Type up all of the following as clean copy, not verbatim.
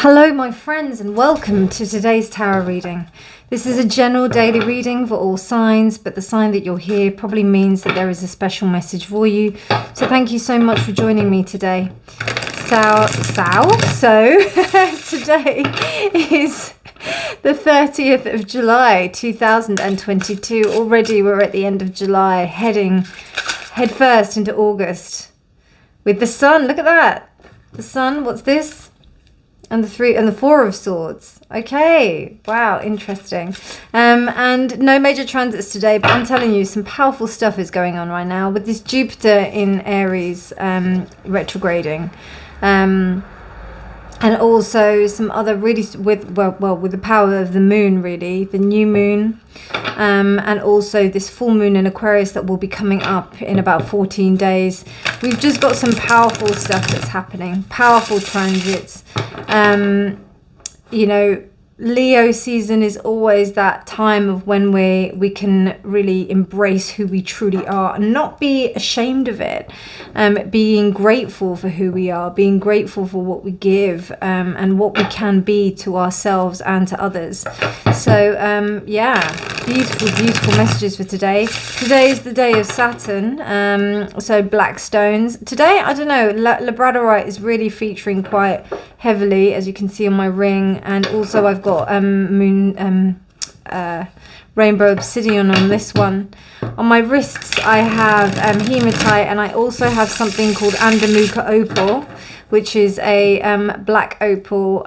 Hello my friends and welcome to today's tarot reading. This is a general daily reading for all signs, but the sign that you're here probably means that there is a special message for you. So thank you so much for joining me today. So today is the 30th of July 2022. Already we're at the end of July, heading headfirst into August with the sun. Look at that. The sun, what's this? And the 3 and the 4 of swords. Okay, wow, interesting. And no major transits today, but I'm telling you, some powerful stuff is going on right now with this Jupiter in Aries retrograding, and also some other really with the power of the moon, really, the new moon, and also this full moon in Aquarius that will be coming up in about 14 days. We've just got some powerful stuff that's happening, powerful transits. You know, Leo season is always that time of when we can really embrace who we truly are and not be ashamed of it, being grateful for who we are, being grateful for what we give, and what we can be to ourselves and to others. So yeah, beautiful messages for today. Today is the day of Saturn, so black stones. Today, I don't know, labradorite is really featuring quite heavily, as you can see on my ring, and also I've got rainbow obsidian on this one. On my wrists I have hematite, and I also have something called Andaluca opal, which is a black opal,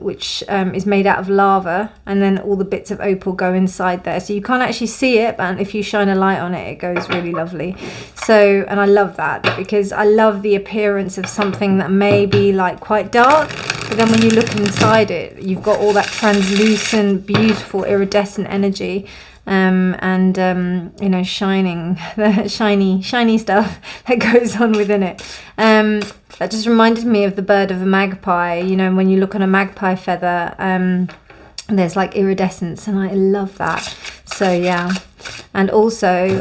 which is made out of lava, and then all the bits of opal go inside there, so you can't actually see it, but if you shine a light on it, it goes really lovely. So, and I love that because I love the appearance of something that may be like quite dark, but then when you look inside it, you've got all that translucent, beautiful, iridescent energy, and you know, shining, the shiny stuff that goes on within it. That just reminded me of the bird of a magpie. You know, when you look on a magpie feather, there's like iridescence, and I love that. So yeah, and also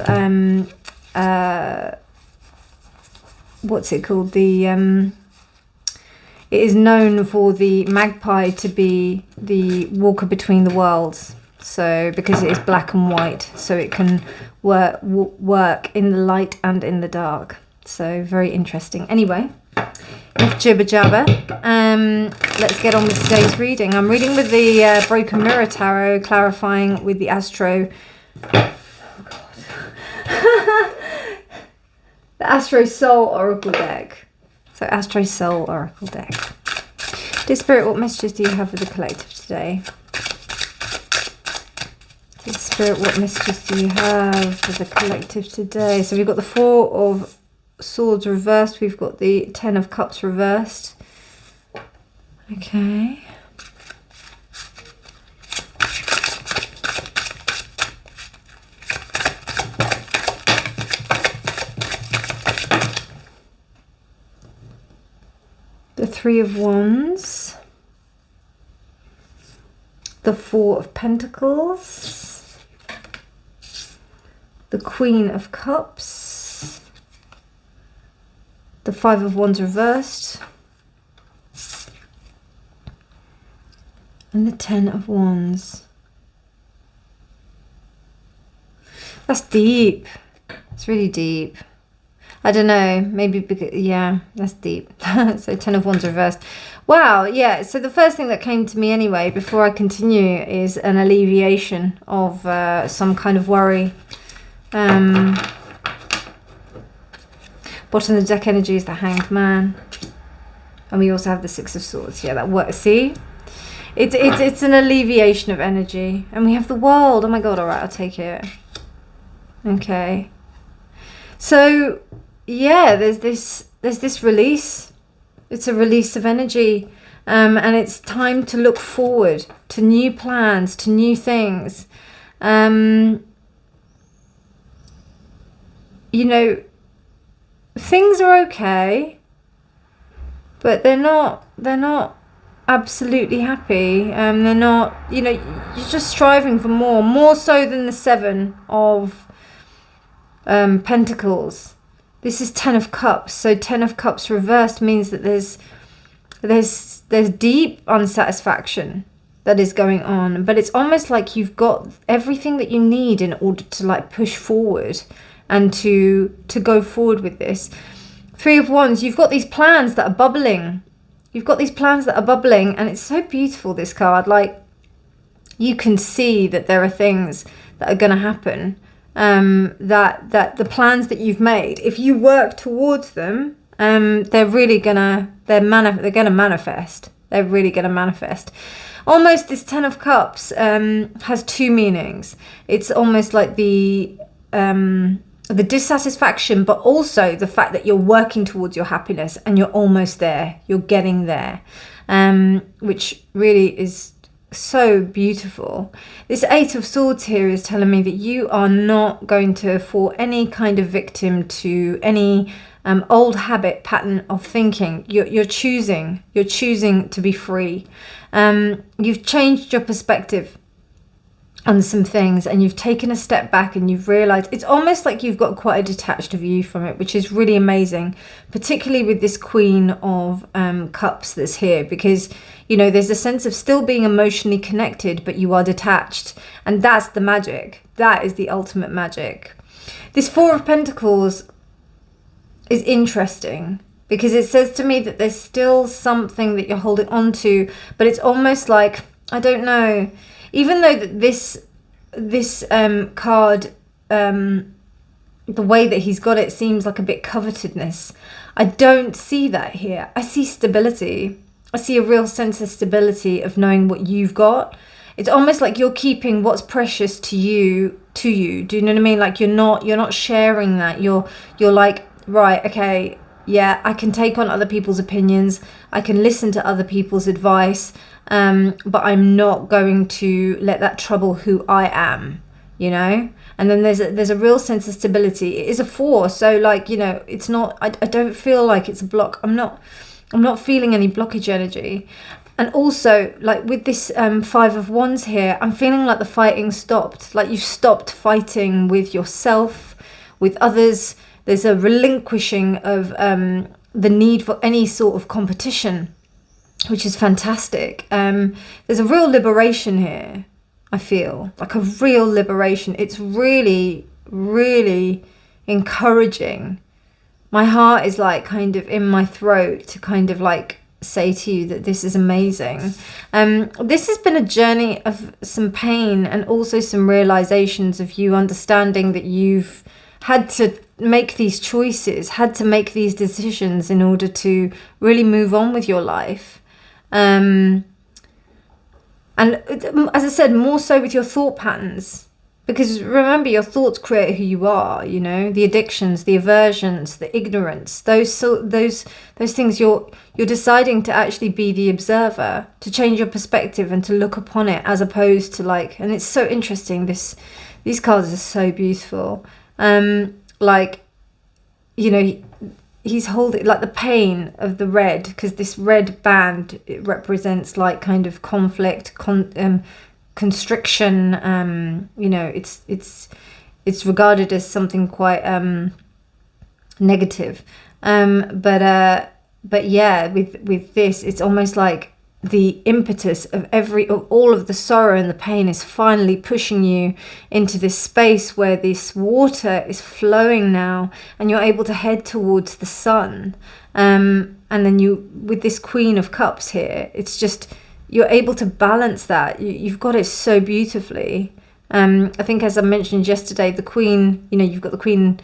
what's it called? It is known for the magpie to be the walker between the worlds. So because it is black and white, so it can work in the light and in the dark. So very interesting. Anyway, enough jibber jabber. Let's get on with today's reading. I'm reading with the Broken Mirror Tarot, clarifying with the Astro. Oh God. The Astro Soul Oracle deck. So Astro Soul Oracle deck. Dear Spirit, what messages do you have for the collective today? Dear Spirit, what messages do you have for the collective today? So we've got the 4 of Swords reversed. We've got the 10 of Cups reversed. Okay. The 3 of Wands. The 4 of Pentacles. The Queen of Cups. The 5 of Wands reversed. And the 10 of Wands. That's deep. It's really deep. I don't know, maybe because, yeah, that's deep. So 10 of Wands reversed. Wow, yeah, so the first thing that came to me anyway, before I continue, is an alleviation of some kind of worry. Bottom of the deck energy is the Hanged Man. And we also have the 6 of Swords. Yeah, that works. See? It's an alleviation of energy. And we have the World. Oh my God, all right, I'll take it. Okay. So, yeah, there's this release. It's a release of energy. And it's time to look forward to new plans, to new things. You know, things are okay, but they're not absolutely happy. They're not, you know, you're just striving for more so than the 7 of Pentacles. This is 10 of Cups. So 10 of Cups reversed means that there's there's deep unsatisfaction that is going on, but it's almost like you've got everything that you need in order to like push forward and to go forward with this. Three of Wands, you've got these plans that are bubbling. You've got these plans that are bubbling, and it's so beautiful, this card. Like, you can see that there are things that are going to happen, that the plans that you've made, if you work towards them, they're really gonna, they're gonna manifest. They're really gonna manifest. Almost this Ten of Cups has two meanings. It's almost like the dissatisfaction, but also the fact that you're working towards your happiness and you're almost there. You're getting there, which really is so beautiful. This Eight of Swords here is telling me that you are not going to fall any kind of victim to any old habit pattern of thinking. You're choosing to be free. You've changed your perspective on some things, and you've taken a step back, and you've realized it's almost like you've got quite a detached view from it, which is really amazing, particularly with this Queen of Cups that's here, because you know there's a sense of still being emotionally connected, but you are detached, and that's the magic. That is the ultimate magic. This Four of Pentacles is interesting because it says to me that there's still something that you're holding on to, but it's almost like, I don't know, even though that this card, the way that he's got it seems like a bit covetousness, I don't see that here. I see stability. I see a real sense of stability of knowing what you've got. It's almost like you're keeping what's precious to you. Do you know what I mean? Like you're not sharing that. You're like, right, okay, yeah, I can take on other people's opinions. I can listen to other people's advice. But I'm not going to let that trouble who I am, you know? And then there's a real sense of stability. It is a four, so like, you know, it's not, I don't feel like it's a block. I'm not feeling any blockage energy. And also, like with this Five of Wands here, I'm feeling like the fighting stopped. Like you've stopped fighting with yourself, with others. There's a relinquishing of the need for any sort of competition, which is fantastic. There's a real liberation here. I feel like a real liberation. It's really, really encouraging. My heart is like kind of in my throat to kind of like say to you that this is amazing. This has been a journey of some pain and also some realizations of you understanding that you've had to make these choices, had to make these decisions in order to really move on with your life. And as I said, more so with your thought patterns, because remember, your thoughts create who you are. You know, the addictions, the aversions, the ignorance, those things. You're deciding to actually be the observer, to change your perspective and to look upon it as opposed to like. And it's so interesting. These cards are so beautiful. Like, you know, he's holding like the pain of the red, because this red band, it represents like kind of conflict, constriction. You know, it's regarded as something quite negative. But yeah, with this, it's almost like the impetus of all of the sorrow and the pain is finally pushing you into this space where this water is flowing now, and you're able to head towards the sun. And then with this Queen of Cups here, it's just, you're able to balance that. You've got it so beautifully. I think, as I mentioned yesterday, the Queen, you know, you've got the Queen,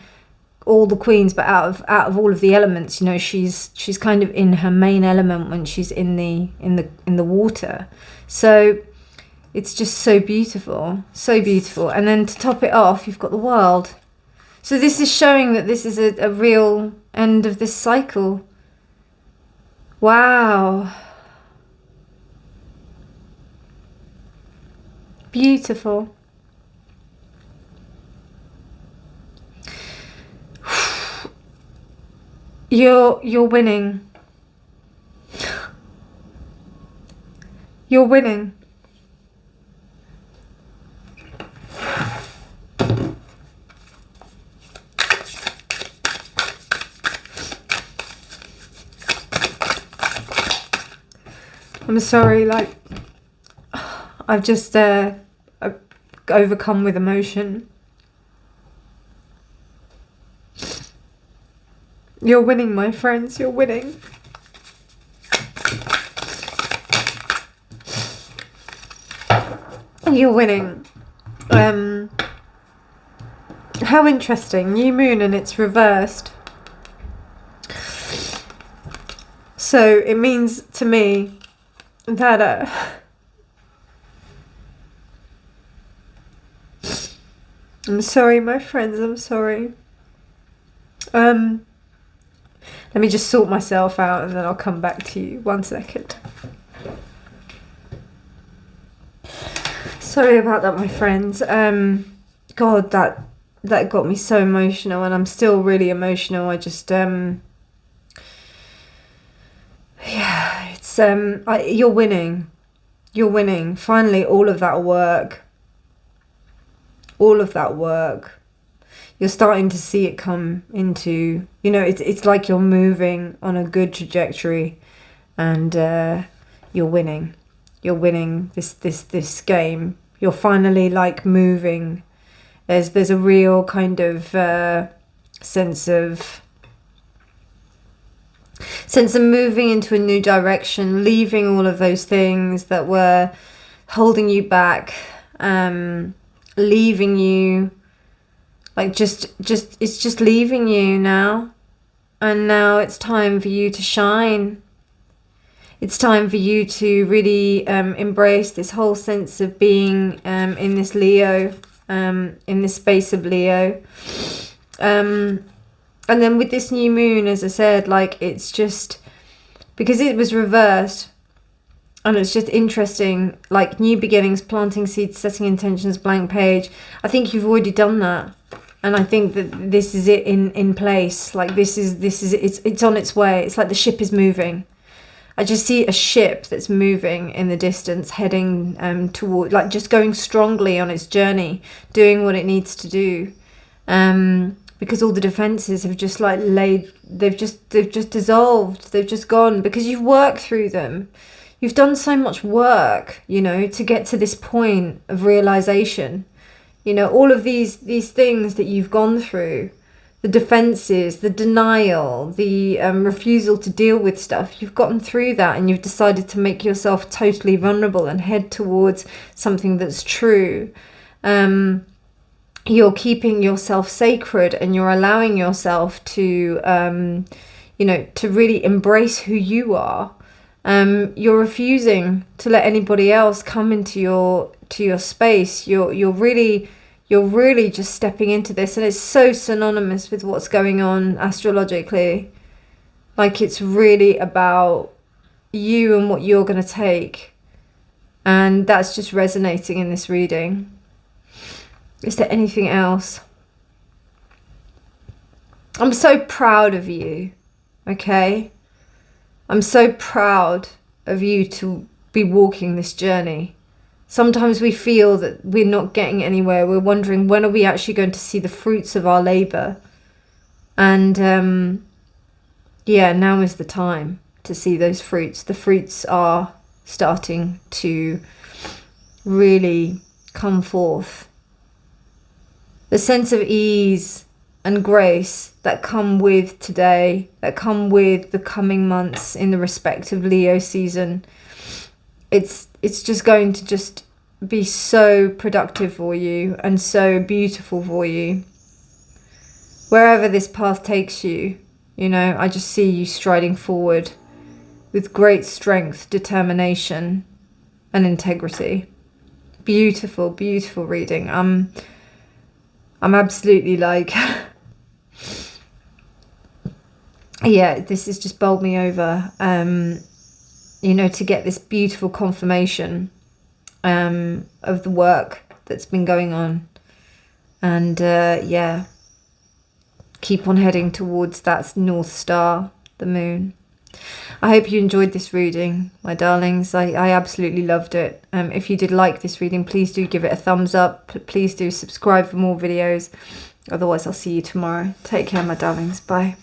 all the queens, but out of all of the elements, you know, she's kind of in her main element when she's in the water. So it's just so beautiful, so beautiful. And then to top it off, you've got the World. So this is showing that this is a real end of this cycle. Wow. Beautiful. You're winning. You're winning. I'm sorry, like, I've just overcome with emotion. You're winning, my friends, you're winning. You're winning. How interesting. New moon and it's reversed. So it means to me that I'm sorry, my friends, I'm sorry. Let me just sort myself out and then I'll come back to you. 1 second. Sorry about that, my friends. God, that got me so emotional, and I'm still really emotional. I just yeah, it's you're winning. You're winning. Finally, all of that work. You're starting to see it come into, you know, it's like you're moving on a good trajectory, and you're winning. You're winning this game. You're finally like moving. There's a real kind of sense of moving into a new direction, leaving all of those things that were holding you back, leaving you, like just it's just leaving you now. And now it's time for you to shine. It's time for you to really embrace this whole sense of being in this Leo, in this space of Leo. And then with this new moon, as I said, like, it's just because it was reversed, and it's just interesting, like new beginnings, planting seeds, setting intentions, blank page. I think you've already done that. And I think that this is it in place. Like this is it's on its way. It's like the ship is moving. I just see a ship that's moving in the distance, heading toward, like, just going strongly on its journey, doing what it needs to do. Because all the defenses have just like they've just dissolved, they've just gone, because you've worked through them. You've done so much work, you know, to get to this point of realization. You know, all of these things that you've gone through, the defenses, the denial, the refusal to deal with stuff, you've gotten through that, and you've decided to make yourself totally vulnerable and head towards something that's true. You're keeping yourself sacred, and you're allowing yourself to, you know, to really embrace who you are. You're refusing to let anybody else come into your space. You're really just stepping into this, and it's so synonymous with what's going on astrologically. Like, it's really about you and what you're going to take, and that's just resonating in this reading. Is there anything else? I'm so proud of you, okay? I'm so proud of you to be walking this journey. Sometimes we feel that we're not getting anywhere. We're wondering, when are we actually going to see the fruits of our labor? And yeah, now is the time to see those fruits. The fruits are starting to really come forth. The sense of ease and grace that come with today, that come with the coming months in the respective Leo season, it's just going to just be so productive for you and so beautiful for you. Wherever this path takes you, you know, I just see you striding forward with great strength, determination, and integrity. Beautiful, beautiful reading. I'm absolutely like, yeah, this has just bowled me over, you know, to get this beautiful confirmation of the work that's been going on. And yeah, keep on heading towards that North Star, the moon. I hope you enjoyed this reading, my darlings. I absolutely loved it. If you did like this reading, please do give it a thumbs up. Please do subscribe for more videos. Otherwise, I'll see you tomorrow. Take care, my darlings. Bye.